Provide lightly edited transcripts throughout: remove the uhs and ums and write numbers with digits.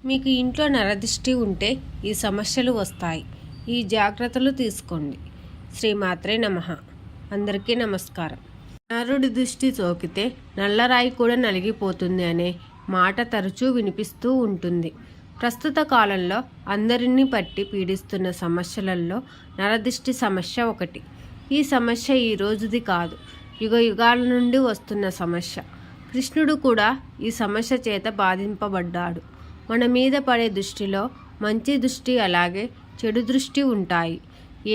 మీకు ఇంట్లో నరదిష్టి ఉంటే ఈ సమస్యలు వస్తాయి. ఈ జాగ్రత్తలు తీసుకోండి. శ్రీమాత్రే నమః. అందరికీ నమస్కారం. నరుడి దృష్టి సోకితే నల్లరాయి కూడా నలిగిపోతుంది అనే మాట తరచూ వినిపిస్తూ ఉంటుంది. ప్రస్తుత కాలంలో అందరినీ పట్టి పీడిస్తున్న సమస్యలలో నరదిష్టి సమస్య ఒకటి. ఈ సమస్య ఈ రోజుది కాదు, యుగ యుగాల నుండి వస్తున్న సమస్య. కృష్ణుడు కూడా ఈ సమస్య చేత బాధింపబడ్డాడు. మన మీద పడే దృష్టిలో మంచి దృష్టి అలాగే చెడు దృష్టి ఉంటాయి.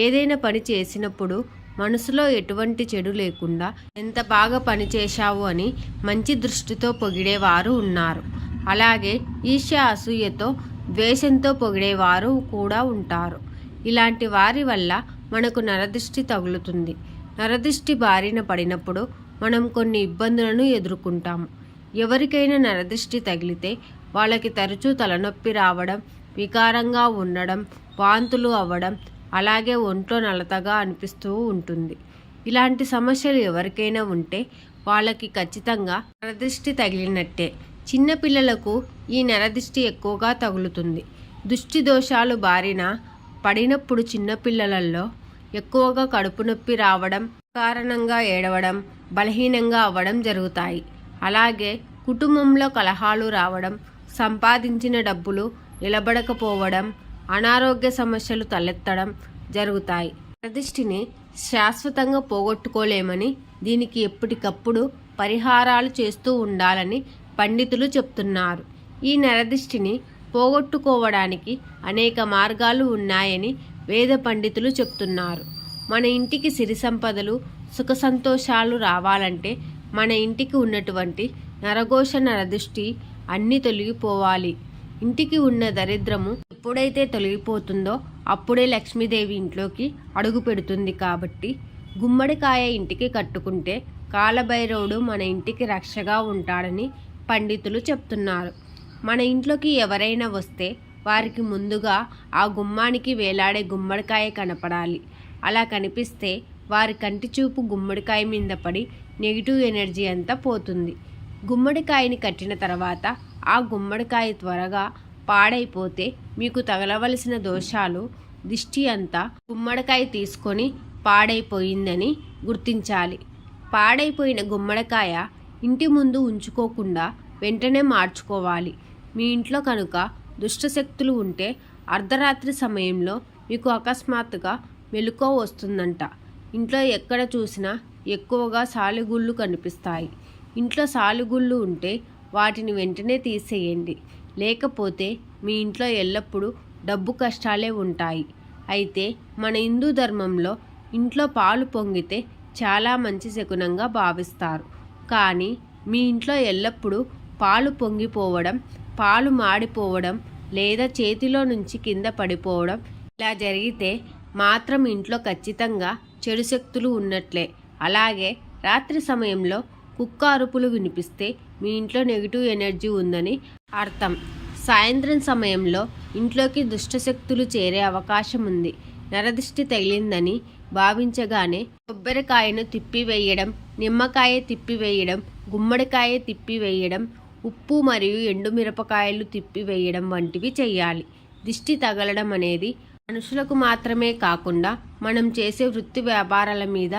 ఏదైనా పని చేసినప్పుడు మనసులో ఎటువంటి చెడు లేకుండా ఎంత బాగా పని చేశావు అని మంచి దృష్టితో పొగిడేవారు ఉన్నారు. అలాగే ఈర్ష్య అసూయతో ద్వేషంతో పొగిడేవారు కూడా ఉంటారు. ఇలాంటి వారి వల్ల మనకు నరదిష్టి తగులుతుంది. నరదిష్టి బారిన పడినప్పుడు మనం కొన్ని ఇబ్బందులను ఎదుర్కొంటాము. ఎవరికైనా నరదిష్టి తగిలితే వాళ్ళకి తరచూ తలనొప్పి రావడం, వికారంగా ఉండడం, వాంతులు అవ్వడం, అలాగే ఒంట్లో నలతగా అనిపిస్తూ ఉంటుంది. ఇలాంటి సమస్యలు ఎవరికైనా ఉంటే వాళ్ళకి ఖచ్చితంగా నరదిష్టి తగిలినట్టే. చిన్నపిల్లలకు ఈ నరదిష్టి ఎక్కువగా తగులుతుంది. దృష్టి దోషాలు బారిన పడినప్పుడు చిన్నపిల్లలలో ఎక్కువగా కడుపు నొప్పి రావడం, కారణంగా ఏడవడం, బలహీనంగా అవ్వడం జరుగుతాయి. అలాగే కుటుంబంలో కలహాలు రావడం, సంపాదించిన డబ్బులు నిలబడకపోవడం, అనారోగ్య సమస్యలు తలెత్తడం జరుగుతాయి. నరదిష్టిని శాశ్వతంగా పోగొట్టుకోలేమని, దీనికి ఎప్పటికప్పుడు పరిహారాలు చేస్తూ ఉండాలని పండితులు చెప్తున్నారు. ఈ నరదిష్టిని పోగొట్టుకోవడానికి అనేక మార్గాలు ఉన్నాయని వేద పండితులు చెప్తున్నారు. మన ఇంటికి సిరి సంపదలు, సుఖ సంతోషాలు రావాలంటే మన ఇంటికి ఉన్నటువంటి నరఘోష నరదిష్టి అన్నీ తొలగిపోవాలి. ఇంటికి ఉన్న దరిద్రము ఎప్పుడైతే తొలగిపోతుందో అప్పుడే లక్ష్మీదేవి ఇంట్లోకి అడుగు పెడుతుంది. కాబట్టి గుమ్మడికాయ ఇంటికి కట్టుకుంటే కాలభైరవుడు మన ఇంటికి రక్షగా ఉంటాడని పండితులు చెప్తున్నారు. మన ఇంట్లోకి ఎవరైనా వస్తే వారికి ముందుగా ఆ గుమ్మానికి వేలాడే గుమ్మడికాయ కనపడాలి. అలా కనిపిస్తే వారి కంటి చూపు గుమ్మడికాయ మీద పడి నెగిటివ్ ఎనర్జీ అంతా పోతుంది. గుమ్మడికాయని కట్టిన తర్వాత ఆ గుమ్మడికాయ త్వరగా పాడైపోతే మీకు తగలవలసిన దోషాలు, దిష్టి అంతా గుమ్మడికాయ తీసుకొని పాడైపోయిందని గుర్తించాలి. పాడైపోయిన గుమ్మడికాయ ఇంటి ముందు ఉంచుకోకుండా వెంటనే మార్చుకోవాలి. మీ ఇంట్లో కనుక దుష్టశక్తులు ఉంటే అర్ధరాత్రి సమయంలో మీకు అకస్మాత్తుగా మెలకువ వస్తుందంట. ఇంట్లో ఎక్కడ చూసినా ఎక్కువగా సాలెగుళ్ళు కనిపిస్తాయి. ఇంట్లో సాలెగుళ్ళు ఉంటే వాటిని వెంటనే తీసేయండి. లేకపోతే మీ ఇంట్లో ఎల్లప్పుడూ డబ్బు కష్టాలే ఉంటాయి. అయితే మన హిందూ ధర్మంలో ఇంట్లో పాలు పొంగితే చాలా మంచి శకునంగా భావిస్తారు. కానీ మీ ఇంట్లో ఎల్లప్పుడూ పాలు పొంగిపోవడం, పాలు మాడిపోవడం లేదా చేతిలో నుంచి కింద పడిపోవడం ఇలా జరిగితే మాత్రం ఇంట్లో ఖచ్చితంగా చెడు శక్తులు ఉన్నట్లే. అలాగే రాత్రి సమయంలో కుక్క అరుపులు వినిపిస్తే మీ ఇంట్లో నెగిటివ్ ఎనర్జీ ఉందని అర్థం. సాయంత్రం సమయంలో ఇంట్లోకి దుష్టశక్తులు చేరే అవకాశం ఉంది. నరదిష్టి తగిలిందని భావించగానే కొబ్బరికాయను తిప్పివేయడం, నిమ్మకాయ తిప్పివేయడం, గుమ్మడికాయ తిప్పివేయడం, ఉప్పు మరియు ఎండుమిరపకాయలు తిప్పివేయడం వంటివి చేయాలి. దిష్టి తగలడం అనేది మనుషులకు మాత్రమే కాకుండా మనం చేసే వృత్తి వ్యాపారాల మీద,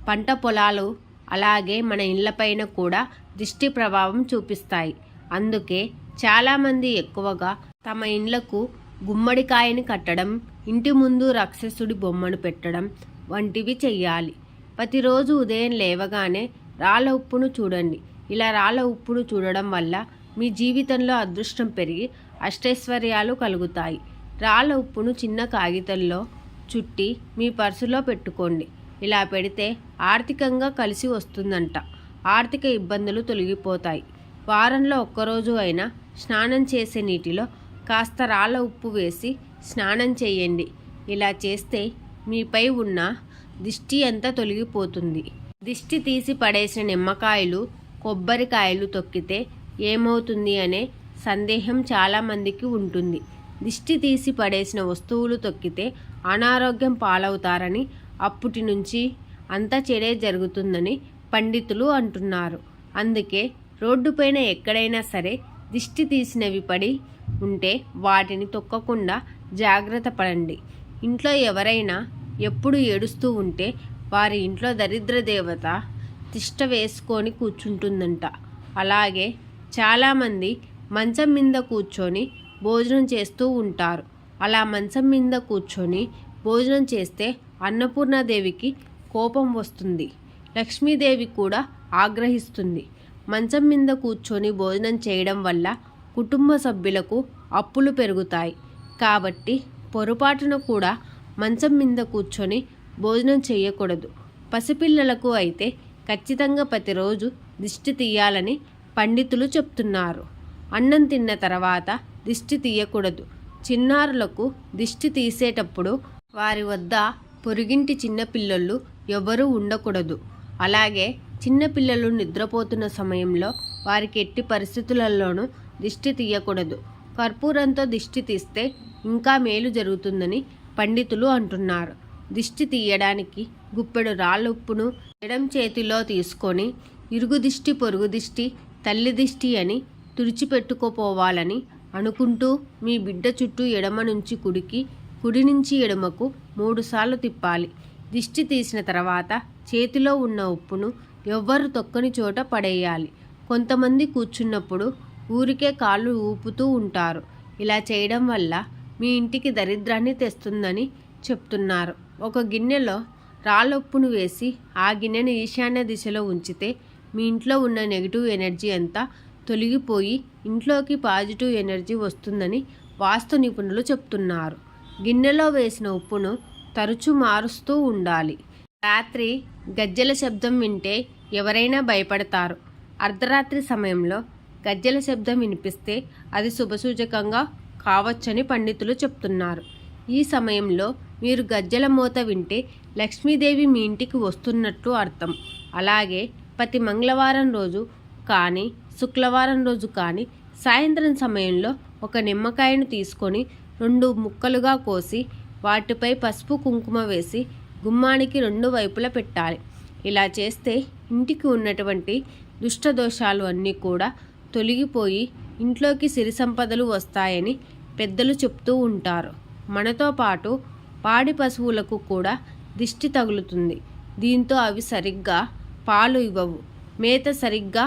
పంట పొలాలు, అలాగే మన ఇళ్లపైన కూడా దిష్టి ప్రభావం చూపిస్తాయి. అందుకే చాలామంది ఎక్కువగా తమ ఇండ్లకు గుమ్మడికాయని కట్టడం, ఇంటి ముందు రాక్షసుడి బొమ్మను పెట్టడం వంటివి చెయ్యాలి. ప్రతిరోజు ఉదయం లేవగానే రాళ్ళ ఉప్పును చూడండి. ఇలా రాళ్ళ ఉప్పును చూడడం వల్ల మీ జీవితంలో అదృష్టం పెరిగి అష్టైశ్వర్యాలు కలుగుతాయి. రాళ్ళ ఉప్పును చిన్న కాగితంలో చుట్టి మీ పర్సులో పెట్టుకోండి. ఇలా పెడితే ఆర్థికంగా కలిసి వస్తుందంట. ఆర్థిక ఇబ్బందులు తొలగిపోతాయి. వారంలో ఒక్కరోజు అయినా స్నానం చేసే నీటిలో కాస్త రాళ్ళ ఉప్పు వేసి స్నానం చేయండి. ఇలా చేస్తే మీపై ఉన్న దిష్టి అంతా తొలగిపోతుంది. దిష్టి తీసి పడేసిన నిమ్మకాయలు, కొబ్బరికాయలు తొక్కితే ఏమవుతుంది అనే సందేహం చాలామందికి ఉంటుంది. దిష్టి తీసి పడేసిన వస్తువులు తొక్కితే అనారోగ్యం పాలవుతారని, అప్పటి నుంచి అంతా చెడే జరుగుతుందని పండితులు అంటున్నారు. అందుకే రోడ్డుపైన ఎక్కడైనా సరే దిష్టి తీసినవి పడి ఉంటే వాటిని తొక్కకుండా జాగ్రత్త పడండి. ఇంట్లో ఎవరైనా ఎప్పుడు ఏడుస్తూ ఉంటే వారి ఇంట్లో దరిద్ర దేవత తిష్ట వేసుకొని కూర్చుంటుందంట. అలాగే చాలామంది మంచం మీద కూర్చొని భోజనం చేస్తూ ఉంటారు. అలా మంచం మీద కూర్చొని భోజనం చేస్తే అన్నపూర్ణాదేవికి కోపం వస్తుంది. లక్ష్మీదేవి కూడా ఆగ్రహిస్తుంది. మంచం మీద కూర్చొని భోజనం చేయడం వల్ల కుటుంబ సభ్యులకు అప్పులు పెరుగుతాయి. కాబట్టి పొరపాటున కూడా మంచం మీద కూర్చొని భోజనం చేయకూడదు. పసిపిల్లలకు అయితే ఖచ్చితంగా ప్రతిరోజు దిష్టి తీయాలని పండితులు చెప్తున్నారు. అన్నం తిన్న తర్వాత దిష్టి తీయకూడదు. చిన్నారులకు దిష్టి తీసేటప్పుడు వారి వద్ద పొరుగింటి చిన్నపిల్లలు ఎవరూ ఉండకూడదు. అలాగే చిన్నపిల్లలు నిద్రపోతున్న సమయంలో వారికి ఎట్టి పరిస్థితులలోనూ దిష్టి తీయకూడదు. కర్పూరంతో దిష్టి తీస్తే ఇంకా మేలు జరుగుతుందని పండితులు అంటున్నారు. దిష్టి తీయడానికి గుప్పెడు రాళ్ళ ఉప్పును ఎడం చేతిలో తీసుకొని ఇరుగు దిష్టి, పొరుగు దిష్టి, తల్లి దిష్టి అని తుడిచిపెట్టుకోపోవాలని అనుకుంటూ మీ బిడ్డ చుట్టూ ఎడమ నుంచి కుడికి, కుడి నుంచి ఎడమకు 3 సార్లు తిప్పాలి. దిష్టి తీసిన తర్వాత చేతిలో ఉన్న ఉప్పును ఎవ్వరు తొక్కని చోట పడేయాలి. కొంతమంది కూర్చున్నప్పుడు ఊరికే కాళ్ళు ఊపుతూ ఉంటారు. ఇలా చేయడం వల్ల మీ ఇంటికి దరిద్రాన్ని తెస్తుందని చెప్తున్నారు. ఒక గిన్నెలో రాళ్ళొప్పును వేసి ఆ గిన్నెను ఈశాన్య దిశలో ఉంచితే మీ ఇంట్లో ఉన్న నెగిటివ్ ఎనర్జీ అంతా తొలగిపోయి ఇంట్లోకి పాజిటివ్ ఎనర్జీ వస్తుందని వాస్తు నిపుణులు చెప్తున్నారు. గిన్నెలో వేసిన ఉప్పును తరచూ మారుస్తూ ఉండాలి. రాత్రి గజ్జెల శబ్దం వింటే ఎవరైనా భయపడతారు. అర్ధరాత్రి సమయంలో గజ్జెల శబ్దం వినిపిస్తే అది శుభసూచకంగా కావచ్చని పండితులు చెప్తున్నారు. ఈ సమయంలో మీరు గజ్జెల మోత వింటే లక్ష్మీదేవి మీ ఇంటికి వస్తున్నట్లు అర్థం. అలాగే ప్రతి మంగళవారం రోజు కానీ శుక్రవారం రోజు కానీ సాయంత్రం సమయంలో ఒక నిమ్మకాయను తీసుకొని 2 ముక్కలుగా కోసి వాటిపై పసుపు కుంకుమ వేసి గుమ్మానికి 2 వైపులా పెట్టాలి. ఇలా చేస్తే ఇంటికి ఉన్నటువంటి దుష్టదోషాలు అన్నీ కూడా తొలగిపోయి ఇంట్లోకి సిరి సంపదలు వస్తాయని పెద్దలు చెప్తూ ఉంటారు. మనతో పాటు పాడి పశువులకు కూడా దిష్టి తగులుతుంది. దీంతో అవి సరిగ్గా పాలు ఇవ్వవు, మేత సరిగ్గా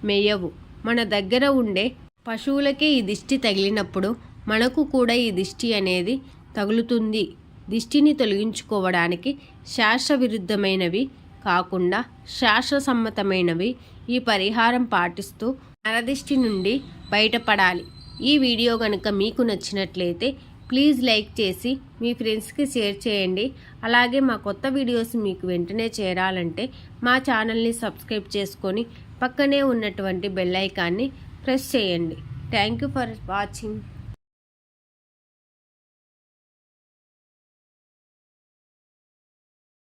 మేయవు. మన దగ్గర ఉండే పశువులకే ఈ దిష్టి తగిలినప్పుడు మనకు కూడా ఈ దిష్టి అనేది తగులుతుంది. దిష్టిని తొలగించుకోవడానికి శాస్త్ర విరుద్ధమైనవి కాకుండా శాస్త్రసమ్మతమైనవి ఈ పరిహారం పాటిస్తూ నరదిష్టి నుండి బయటపడాలి. ఈ వీడియో కనుక మీకు నచ్చినట్లయితే ప్లీజ్ లైక్ చేసి మీ ఫ్రెండ్స్కి షేర్ చేయండి. అలాగే మా కొత్త వీడియోస్ మీకు వెంటనే చేరాలంటే మా ఛానల్ని సబ్స్క్రైబ్ చేసుకొని పక్కనే ఉన్నటువంటి బెల్ ఐకాన్ని ప్రెస్ చేయండి. Thank you for watching.